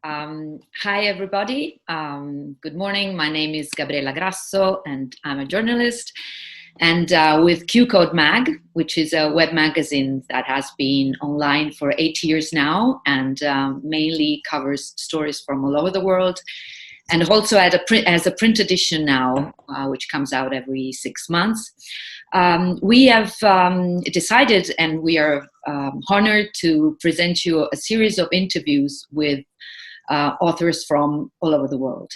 Hi, everybody. Good morning. My name is Gabriela Grasso, and I'm a journalist. And with Q Code Mag, which is a web magazine that has been online for 8 years now and mainly covers stories from all over the world. And also as a print edition now, which comes out every 6 months. We have decided, and we are honored to present you a series of interviews with authors from all over the world.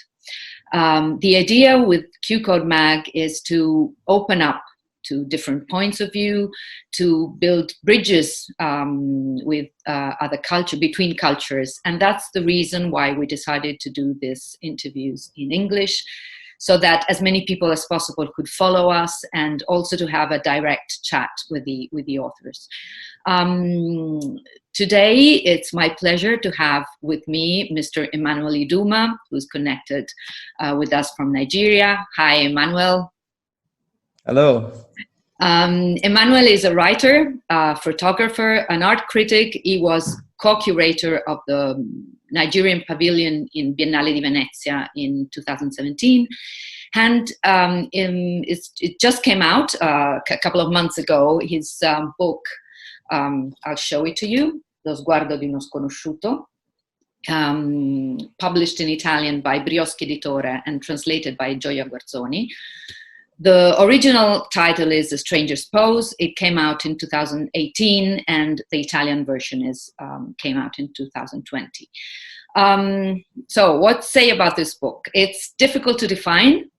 The idea with Q Code Mag is to open up to different points of view, to build bridges with other culture, between cultures. And that's the reason why we decided to do these interviews in English, so that as many people as possible could follow us, and also to have a direct chat with the authors. Today, it's my pleasure to have with me Mr. Emmanuel Iduma, who's connected with us from Nigeria. Hi, Emmanuel. Hello. Emmanuel is a writer, photographer, an art critic. He was co-curator of the Nigerian pavilion in Biennale di Venezia in 2017. And it just came out a couple of months ago, his book, I'll show it to you, Lo sguardo di uno sconosciuto, published in Italian by Brioschi Editore and translated by Gioia Guerzoni. The original title is A Stranger's Pose. It came out in 2018, and the Italian version came out in 2020. So what to say about this book? It's difficult to define.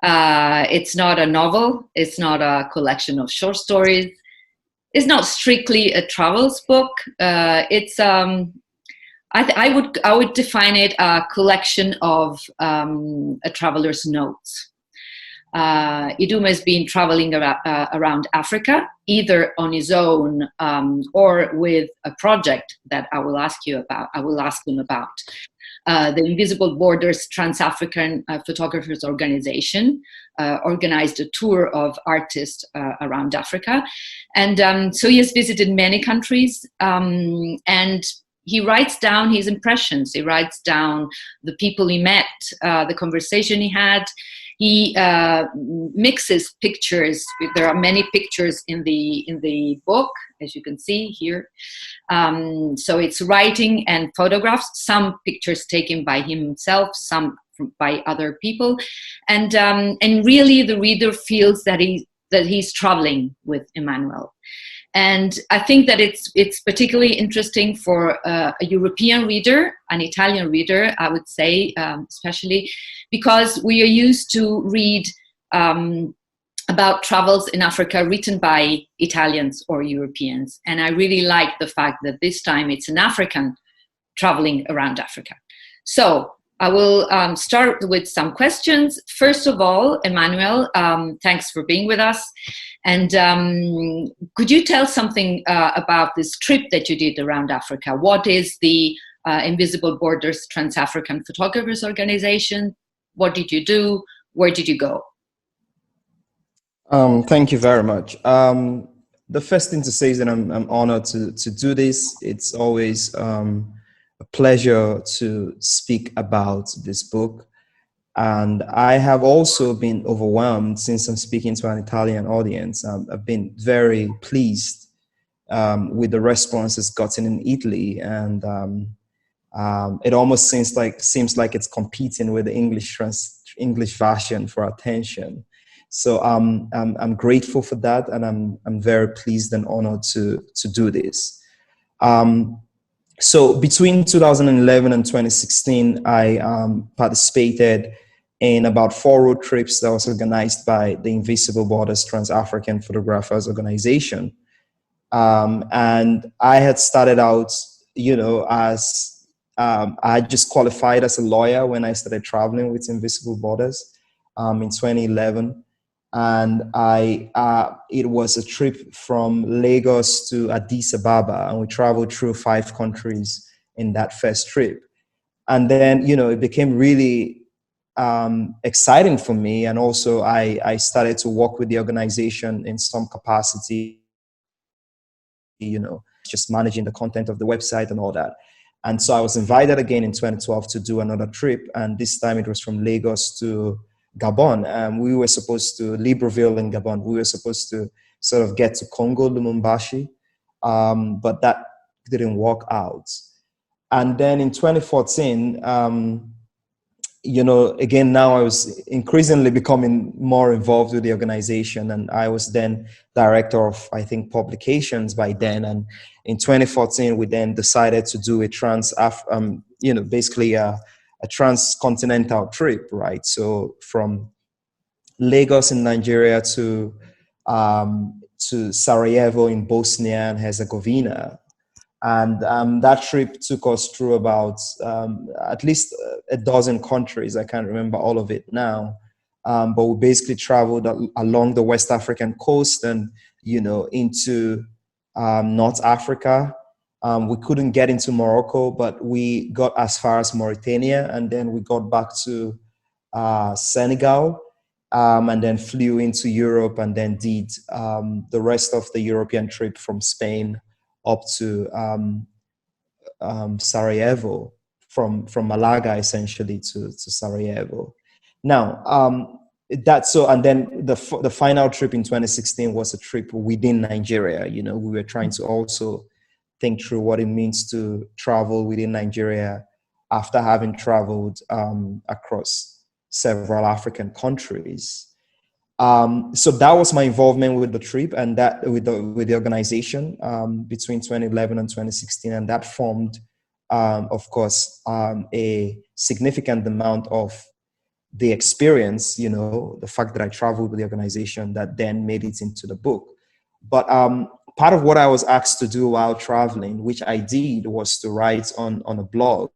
It's not a novel. It's not a collection of short stories. It's not strictly a travels book. I would define it a collection of a traveler's notes. Iduma has been traveling around Africa, either on his own or with a project that I will ask him about. The Invisible Borders Trans-African Photographers Organization organized a tour of artists around Africa. And so he has visited many countries, and he writes down his impressions. He writes down the people he met, the conversation he had. He mixes pictures. There are many pictures in the book, as you can see here. So it's writing and photographs. Some pictures taken by himself, some by other people, and really the reader feels that he's traveling with Emmanuel. And I think that it's particularly interesting for a European reader, an Italian reader, I would say, especially because we are used to read about travels in Africa written by Italians or Europeans. And I really like the fact that this time it's an African traveling around Africa. So I will start with some questions. First of all, Emmanuel, thanks for being with us. And could you tell something about this trip that you did around Africa? What is the Invisible Borders Trans-African Photographers Organization? What did you do? Where did you go? Thank you very much. The first thing to say is that I'm honored to do this. It's always a pleasure to speak about this book. And I have also been overwhelmed since I'm speaking to an Italian audience. I've been very pleased with the response it's gotten in Italy, and it almost seems like it's competing with the English version for attention. So I'm grateful for that, and I'm very pleased and honored to do this. So between 2011 and 2016, I participated in about 4 road trips that was organized by the Invisible Borders Trans-African Photographers Organization. And I had started out, as I just qualified as a lawyer when I started traveling with Invisible Borders in 2011. And it was a trip from Lagos to Addis Ababa, and we traveled through 5 countries in that first trip. And then, it became really exciting for me. And also I started to work with the organization in some capacity, just managing the content of the website and all that. And so I was invited again in 2012 to do another trip. And this time it was from Lagos to Gabon. We were supposed to, Libreville in Gabon, we were supposed to sort of get to Congo, Lumumbashi, but that didn't work out. And then in 2014, again, now I was increasingly becoming more involved with the organization, and I was then director of, I think, publications by then. And in 2014, we then decided to do a basically a transcontinental trip, right? So from Lagos in Nigeria to Sarajevo in Bosnia and Herzegovina. And that trip took us through about at least a dozen countries. I can't remember all of it now. But we basically traveled along the West African coast and, into North Africa. We couldn't get into Morocco, but we got as far as Mauritania. And then we got back to Senegal, and then flew into Europe, and then did the rest of the European trip from Spain up to Sarajevo, from Malaga essentially to Sarajevo. Now, and then the final trip in 2016 was a trip within Nigeria. We were trying to also think through what it means to travel within Nigeria after having traveled across several African countries. So that was my involvement with the trip and that with the organization between 2011 and 2016, and that formed, of course, a significant amount of the experience. The fact that I traveled with the organization that then made it into the book. But part of what I was asked to do while traveling, which I did, was to write on a blog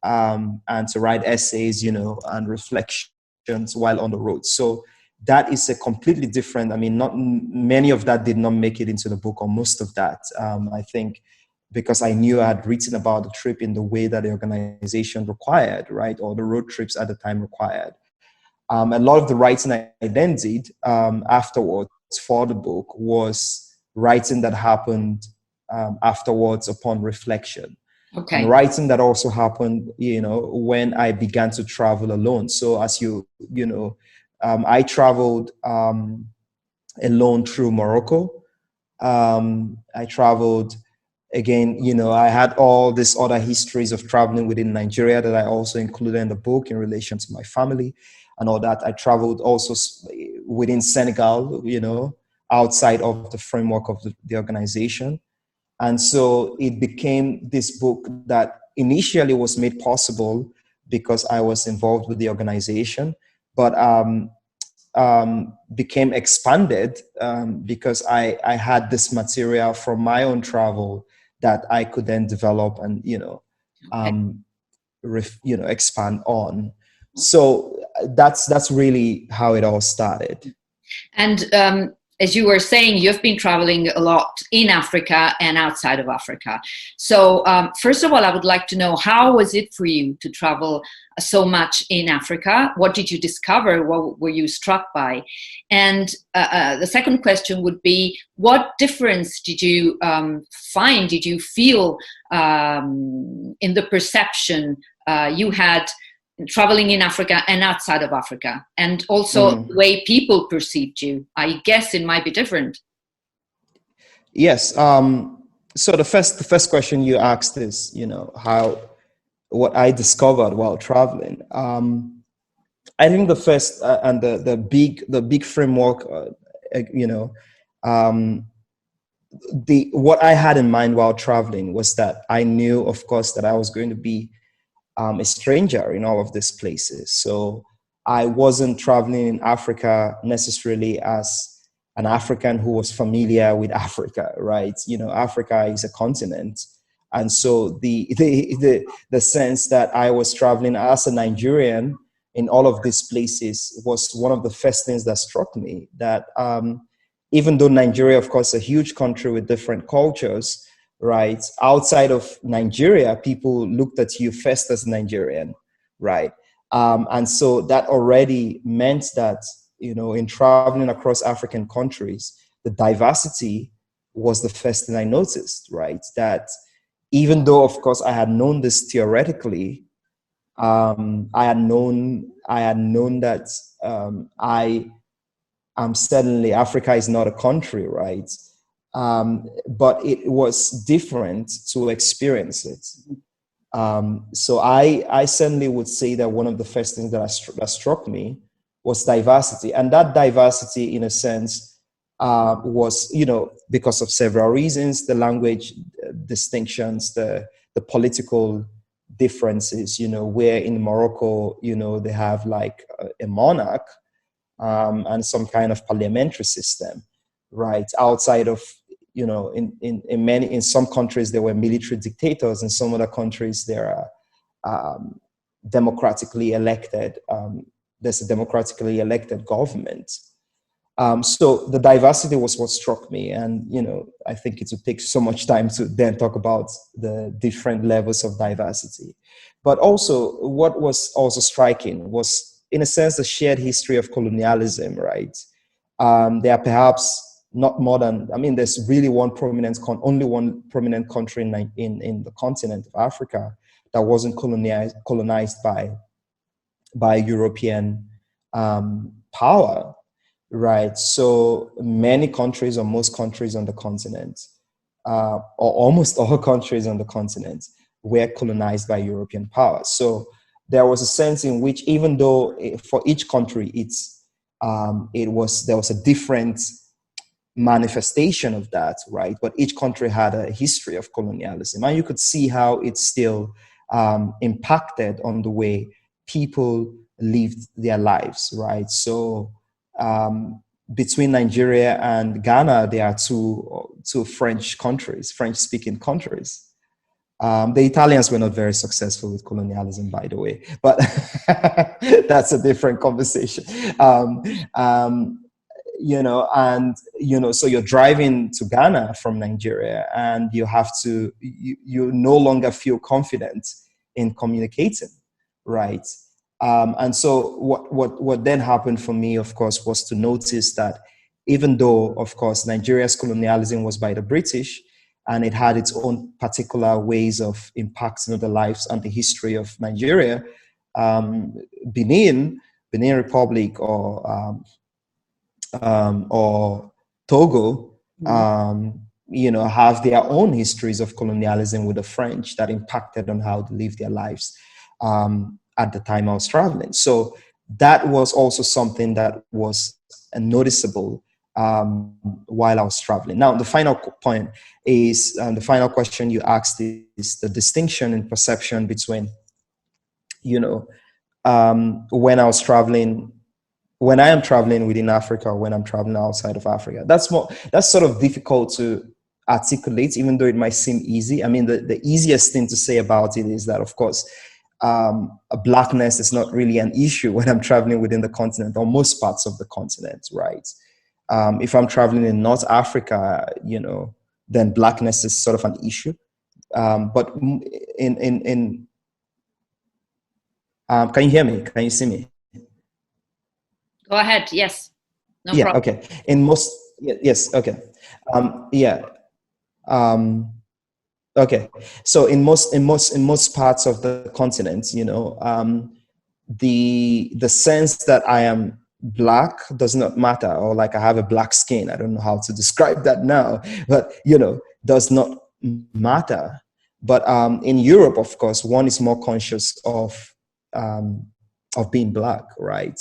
and to write essays, and reflections while on the road. So that is a completely different, not many of that did not make it into the book, or most of that. I think because I knew I had written about the trip in the way that the organization required, right? Or the road trips at the time required. A lot of the writing I then did afterwards for the book was writing that happened afterwards upon reflection. Okay. And writing that also happened, when I began to travel alone. So as I traveled alone through Morocco. I traveled again, I had all these other histories of traveling within Nigeria that I also included in the book in relation to my family and all that. I traveled also within Senegal, outside of the framework of the organization. And so it became this book that initially was made possible because I was involved with the organization, but became expanded because I had this material from my own travel that I could then develop and, expand on. So that's really how it all started. And as you were saying, you've been traveling a lot in Africa and outside of Africa. So first of all, I would like to know, how was it for you to travel so much in Africa? What did you discover? What were you struck by? And the second question would be, what difference did you find, did you feel in the perception you had traveling in Africa and outside of Africa, and also the way people perceived you? I guess it might be different. Yes. So the first question you asked is, what I discovered while traveling. I think the first and the big framework, what I had in mind while traveling was that I knew, of course, that I was going to be a stranger in all of these places. So I wasn't traveling in Africa necessarily as an African who was familiar with Africa, right? Africa is a continent. And so the sense that I was traveling as a Nigerian in all of these places was one of the first things that struck me, that even though Nigeria, of course, is a huge country with different cultures, right? Outside of Nigeria, people looked at you first as Nigerian, right? And so that already meant that, in traveling across African countries, the diversity was the first thing I noticed, right? That even though, of course, I had known this theoretically, I had known that I am certainly, Africa is not a country, right? But it was different to experience it. So I certainly would say that one of the first things that struck me was diversity, and that diversity, in a sense, was, because of several reasons: the language distinctions, the political differences. Where in Morocco, they have like a monarch and some kind of parliamentary system, right? Outside of, in some countries there were military dictators, in some other countries there are democratically elected. There's a democratically elected government. So the diversity was what struck me, and I think it would take so much time to then talk about the different levels of diversity. But also, what was also striking was, in a sense, the shared history of colonialism, right? There are perhaps not more than, there's really only one prominent country in the continent of Africa that wasn't colonized by European power, right? So many countries, or most countries on the continent, or almost all countries on the continent, were colonized by European power. So there was a sense in which, even though for each country there was a different manifestation of that, right? But each country had a history of colonialism, and you could see how it still impacted on the way people lived their lives, right? So between Nigeria and Ghana, there are two French countries, French-speaking countries. The Italians were not very successful with colonialism, by the way, but that's a different conversation. So you're driving to Ghana from Nigeria, and you no longer feel confident in communicating, right? And so what then happened for me, of course, was to notice that even though, of course, Nigeria's colonialism was by the British, and it had its own particular ways of impacting the lives and the history of Nigeria, Benin Republic, or Togo, have their own histories of colonialism with the French that impacted on how they live their lives at the time I was traveling. So that was also something that was noticeable while I was traveling. Now, the final point is, the final question you asked is the distinction in perception between, when I am traveling within Africa, or when I'm traveling outside of Africa. That's sort of difficult to articulate, even though it might seem easy. The easiest thing to say about it is that, of course, blackness is not really an issue when I'm traveling within the continent, or most parts of the continent, right? If I'm traveling in North Africa, then blackness is sort of an issue. But can you hear me? Can you see me? Go ahead. Yes. No problem. Okay. Yes. Okay. Okay. So in most parts of the continent, the sense that I am Black does not matter, or like I have a black skin. I don't know how to describe that now, but does not matter. But in Europe, of course, one is more conscious of being Black, right?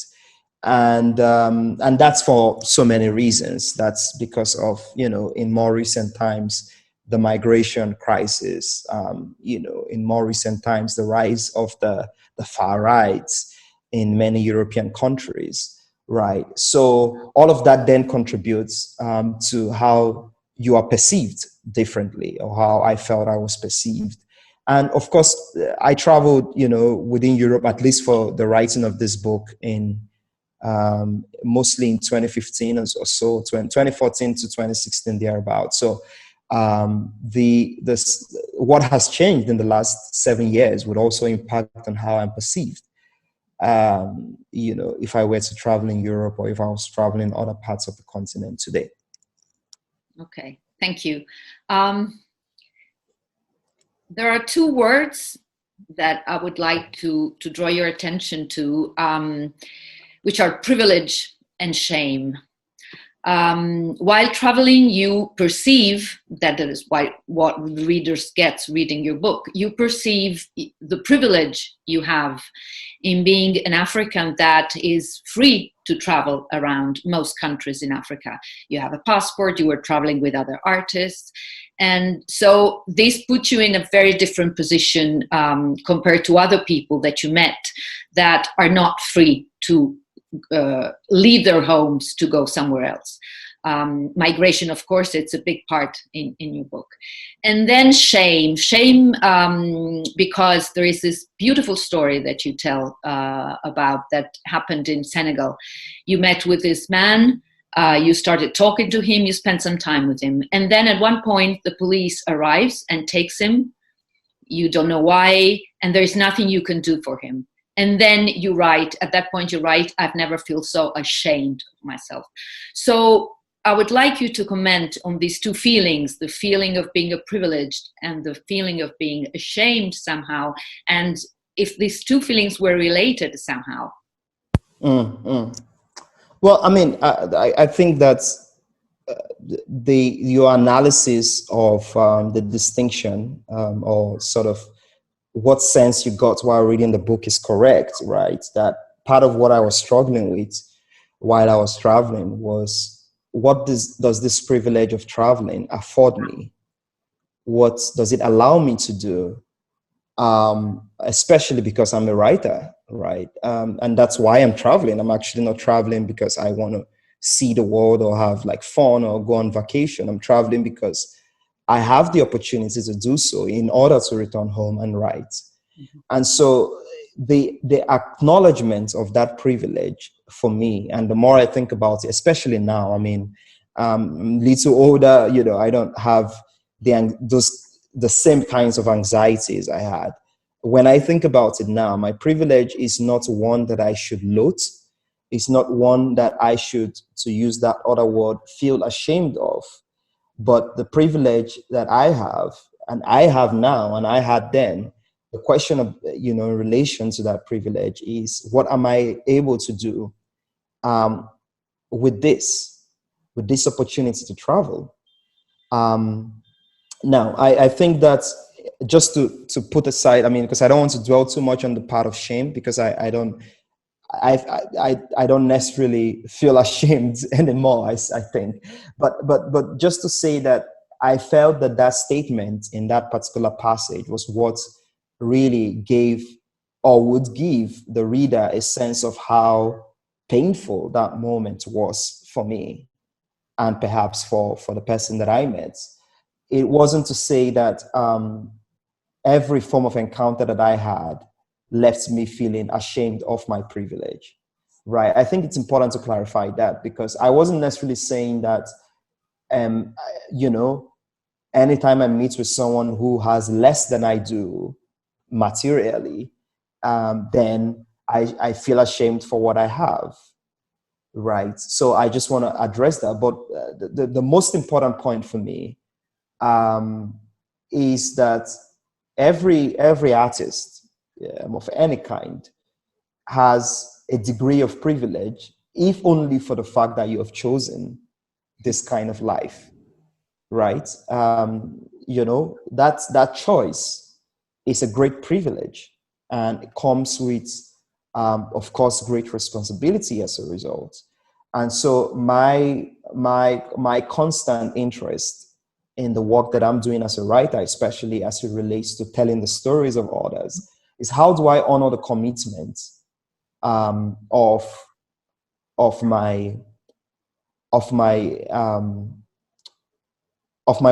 And that's for so many reasons. That's because of, in more recent times, the migration crisis, in more recent times, the rise of the far right in many European countries, right? So all of that then contributes to how you are perceived differently, or how I felt I was perceived. And of course, I traveled, within Europe, at least for the writing of this book, in mostly in 2015 or so, 2014 to 2016, thereabouts. So what has changed in the last 7 years would also impact on how I'm perceived. If I were to travel in Europe, or if I was traveling in other parts of the continent today. Okay, thank you. There are two words that I would like to draw your attention to, which are privilege and shame. While traveling, you perceive, that is what readers get reading your book, you perceive the privilege you have in being an African that is free to travel around most countries in Africa. You have a passport, you were traveling with other artists. And so this puts you in a very different position compared to other people that you met that are not free to leave their homes to go somewhere else. Migration, of course, it's a big part in your book. And then shame, because there is this beautiful story that you tell about that happened in Senegal. You met with this man, you started talking to him, you spent some time with him. And then at one point, the police arrives and takes him. You don't know why, and there's nothing you can do for him. And then you write, at that point you write, I've never felt so ashamed of myself. So I would like you to comment on these two feelings, the feeling of being privileged and the feeling of being ashamed somehow, and if these two feelings were related somehow. Well, I mean, I think that your analysis of the distinction or sort of what sense you got while reading the book is correct, right? That part of what I was struggling with while I was traveling was, what does this privilege of traveling afford me? What does it allow me to do? Especially because I'm a writer, right? And that's why I'm traveling. I'm actually not traveling because I want to see the world or have like fun or go on vacation. I'm traveling because I have the opportunity to do so in order to return home and write. Mm-hmm. And so the acknowledgement of that privilege for me, and the more I think about it, especially now, I mean, I'm a little older, you know, I don't have the same kinds of anxieties I had. When I think about it now, my privilege is not one that I should loathe. It's not one that I should, to use that other word, feel ashamed of. But the privilege that I have, and I have now, and I had then, the question of, you know, in relation to that privilege is, what am I able to do with this opportunity to travel? Now, I think that just to put aside, I mean, because I don't want to dwell too much on the part of shame, because I don't necessarily feel ashamed anymore, I think. But just to say that I felt that statement in that particular passage was what really gave or would give the reader a sense of how painful that moment was for me, and perhaps for the person that I met. It wasn't to say that every form of encounter that I had left me feeling ashamed of my privilege, right? I think it's important to clarify that, because I wasn't necessarily saying that, you know, anytime I meet with someone who has less than I do materially, then I feel ashamed for what I have, right? So I just want to address that. But the most important point for me is that every artist of any kind has a degree of privilege, if only for the fact that you have chosen this kind of life, right? You know, that choice is a great privilege, and it comes with, of course, great responsibility as a result. And so my constant interest in the work that I'm doing as a writer, especially as it relates to telling the stories of others, is how do I honor the commitment of my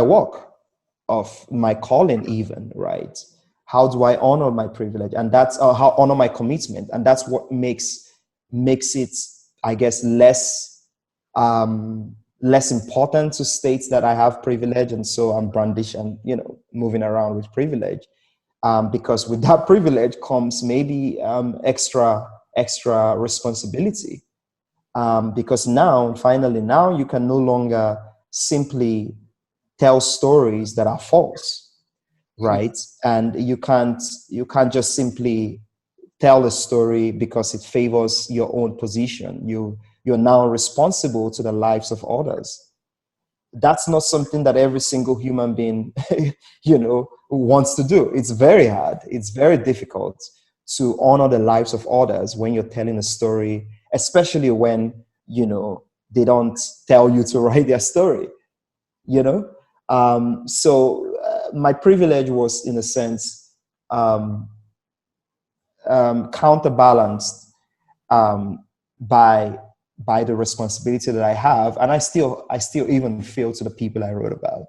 work, of my calling, even, right? How do I honor my privilege? And that's how honor my commitment, and that's what makes it, I guess, less important to state that I have privilege, and so I'm brandish and, you know, moving around with privilege, because with that privilege comes maybe extra responsibility, because finally you can no longer simply tell stories that are false. right? And you can't just simply tell a story because it favors your own position. You're now responsible to the lives of others. That's not something that every single human being, wants to do. It's very hard. It's very difficult to honor the lives of others when you're telling a story, especially when, they don't tell you to write their story, So my privilege was, in a sense, counterbalanced by the responsibility that I have, and I still even feel to the people I wrote about.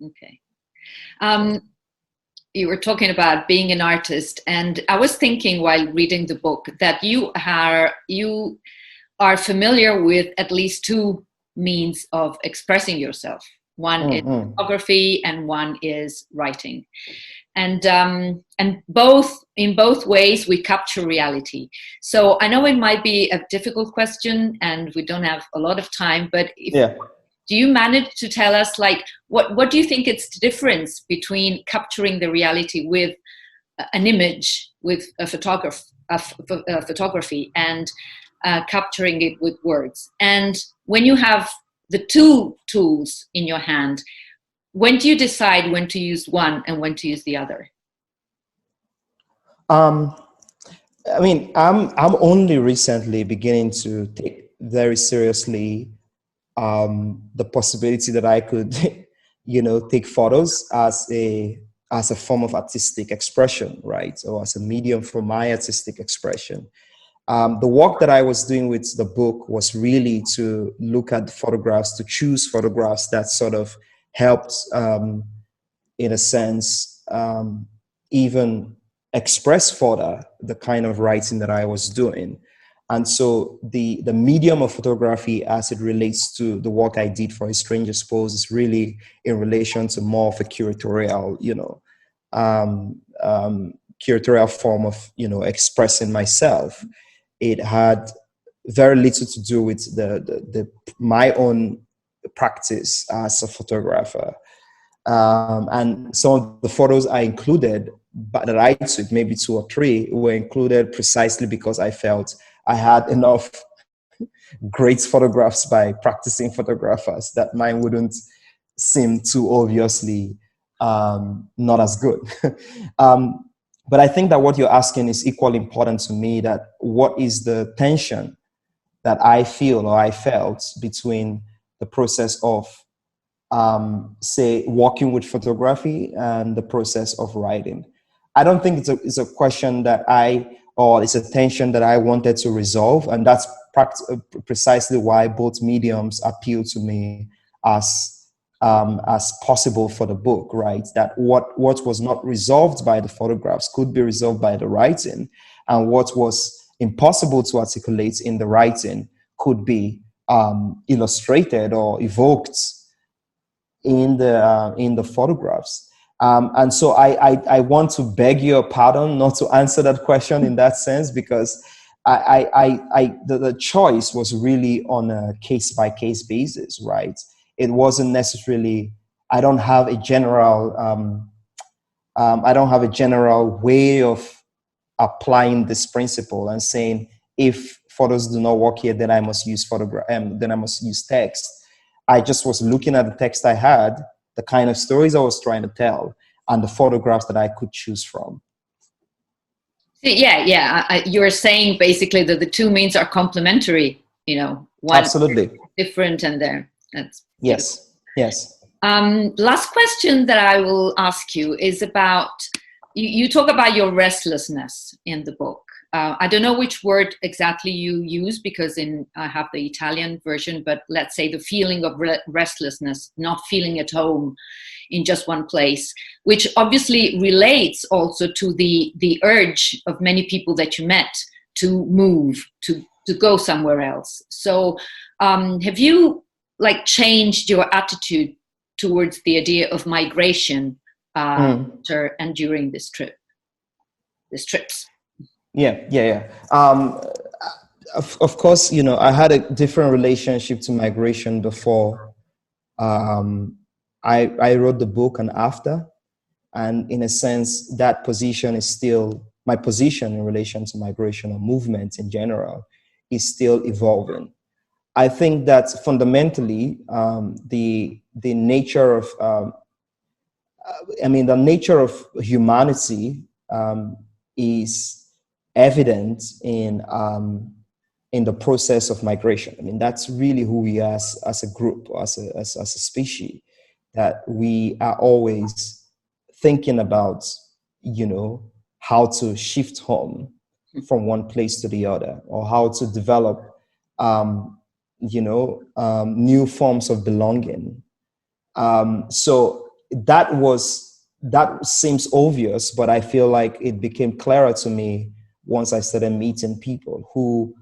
Okay. You were talking about being an artist, and I was thinking while reading the book that you are familiar with at least two means of expressing yourself. One is photography, and one is writing. And in both ways we capture reality. So I know it might be a difficult question, and we don't have a lot of time. But do you manage to tell us, like, what do you think it's the difference between capturing the reality with an image, with a photography, and capturing it with words? And when you have the two tools in your hand, when do you decide when to use one and when to use the other? I'm only recently beginning to take very seriously the possibility that I could, take photos as a form of artistic expression, right? Or as a medium for my artistic expression. The work that I was doing with the book was really to look at photographs, to choose photographs that sort of helped, in a sense, even express further the kind of writing that I was doing. And so the medium of photography, as it relates to the work I did for A Stranger's Pose, is really in relation to more of a curatorial, curatorial form of, expressing myself. It had very little to do with my own practice as a photographer. And some of the photos I included, but that I took, maybe 2 or 3, were included precisely because I felt I had enough great photographs by practicing photographers that mine wouldn't seem too obviously not as good. But I think that what you're asking is equally important to me, that what is the tension that I feel or I felt between the process of, say, working with photography and the process of writing. I don't think it's a question that it's a tension that I wanted to resolve. And that's precisely why both mediums appeal to me as possible for the book, right? That what was not resolved by the photographs could be resolved by the writing, and what was impossible to articulate in the writing could be illustrated or evoked in the photographs. And so I want to beg your pardon not to answer that question in that sense, because the choice was really on a case-by-case basis, right? It wasn't necessarily, I don't have a general way of applying this principle and saying, if photos do not work here, then I must use then I must use text. I just was looking at the text I had, the kind of stories I was trying to tell, and the photographs that I could choose from. Yeah. You're saying basically that the two means are complementary. One absolutely different, and there. That's yes. Last question that I will ask you is about, you talk about your restlessness in the book. I don't know which word exactly you use, because I have the Italian version, but let's say the feeling of restlessness, not feeling at home in just one place, which obviously relates also to the urge of many people that you met to move, to go somewhere else. So have you changed your attitude towards the idea of migration after and during these trips? Yeah. Of course, I had a different relationship to migration before I wrote the book and after. And in a sense, that position is still, my position in relation to migration or movement in general is still evolving. I think that fundamentally, the nature of, the nature of humanity is evident in the process of migration. I mean, that's really who we are as a group, as a species, that we are always thinking about, how to shift home from one place to the other, or how to develop, new forms of belonging. So that seems obvious, but I feel like it became clearer to me once I started meeting people who,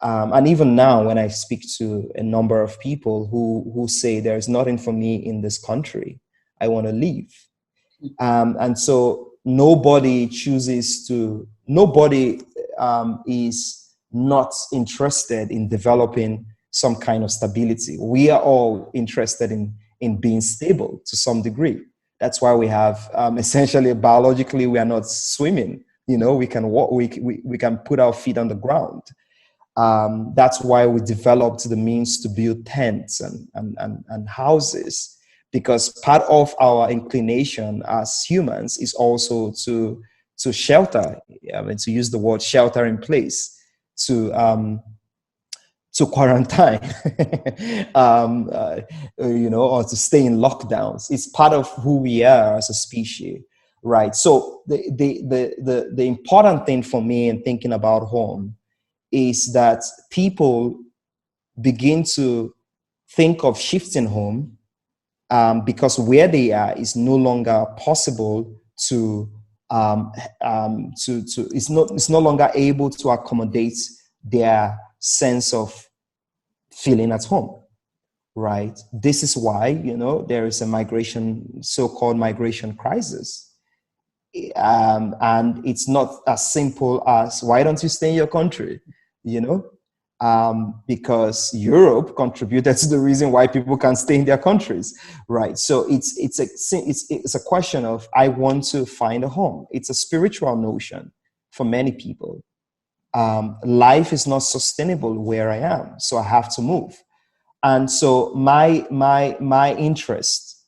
and even now when I speak to a number of people who say there's nothing for me in this country, I want to leave. And so nobody is not interested in developing some kind of stability. We are all interested in being stable to some degree. That's why we have, essentially, biologically, we are not swimming. We can walk, we can put our feet on the ground. That's why we developed the means to build tents and houses, because part of our inclination as humans is also to shelter. To use the word shelter in place, to quarantine, or to stay in lockdowns. It's part of who we are as a species, right? So the important thing for me in thinking about home is that people begin to think of shifting home, because where they are is no longer possible it's no longer able to accommodate their sense of feeling at home, right? This is why, there is a so-called migration crisis. And it's not as simple as, why don't you stay in your country? Because Europe contributed to the reason why people can't stay in their countries, right? So it's a question of, I want to find a home. It's a spiritual notion for many people. Life is not sustainable where I am, so I have to move. And so my interest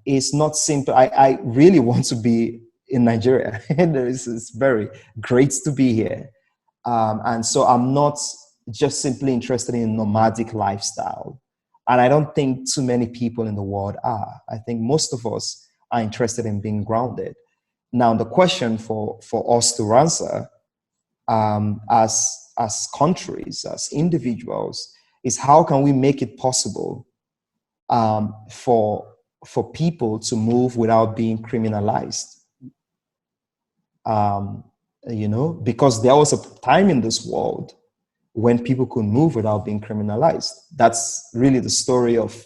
is not simple. I really want to be in Nigeria. It's very great to be here. And so I'm not just simply interested in a nomadic lifestyle. And I don't think too many people in the world are. I think most of us are interested in being grounded. Now, the question for us to answer, as countries, as individuals, is how can we make it possible for people to move without being criminalized? Because there was a time in this world when people could move without being criminalized. That's really the story of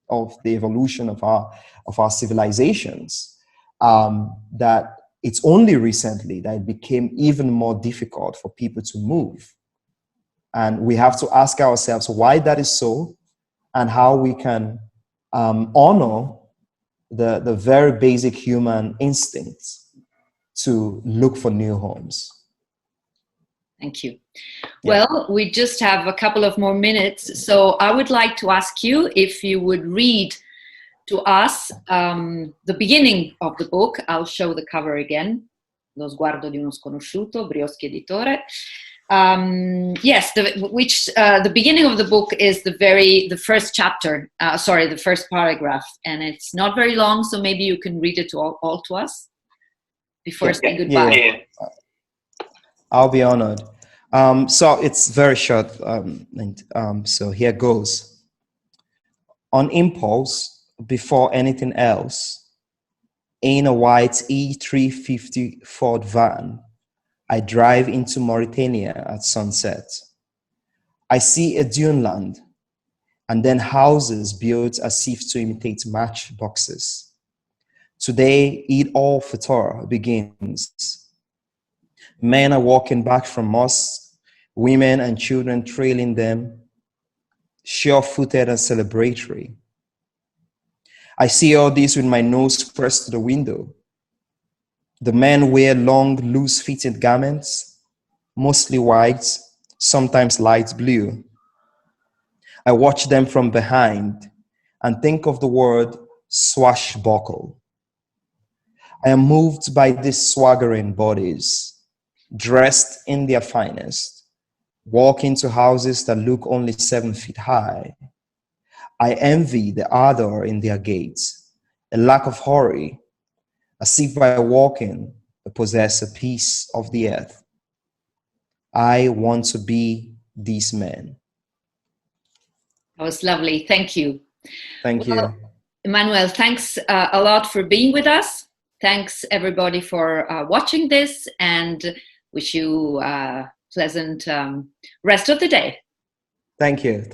the evolution of our civilizations. That it's only recently that it became even more difficult for people to move. And we have to ask ourselves why that is so, and how we can honor the very basic human instincts to look for new homes. Thank you. Yeah. Well, we just have a couple of more minutes, so I would like to ask you if you would read to us the beginning of the book. I'll show the cover again. Lo sguardo di uno sconosciuto, Brioschi editore. Yes, the beginning of the book is the first chapter, the first paragraph, and it's not very long, so maybe you can read it all to us before saying goodbye. Yeah. I'll be honored. So it's very short, so here goes. On impulse, before anything else, in a white E350 Ford van, I drive into Mauritania at sunset. I see a dune land, and then houses built as if to imitate matchboxes. Today, Eid al-Fitr begins. Men are walking back from mosques, women and children trailing them, sure-footed and celebratory. I see all this with my nose pressed to the window. The men wear long, loose-fitting garments, mostly white, sometimes light blue. I watch them from behind and think of the word swashbuckle. I am moved by these swaggering bodies, dressed in their finest, walk into houses that look only 7 feet high. I envy the ardor in their gaits, a lack of hurry, as if by walking they possess a piece of the earth. I want to be these men. That was lovely. Thank you. Thank Well, you. Emmanuel, thanks a lot for being with us. Thanks everybody for watching this, and wish you a pleasant rest of the day. Thank you.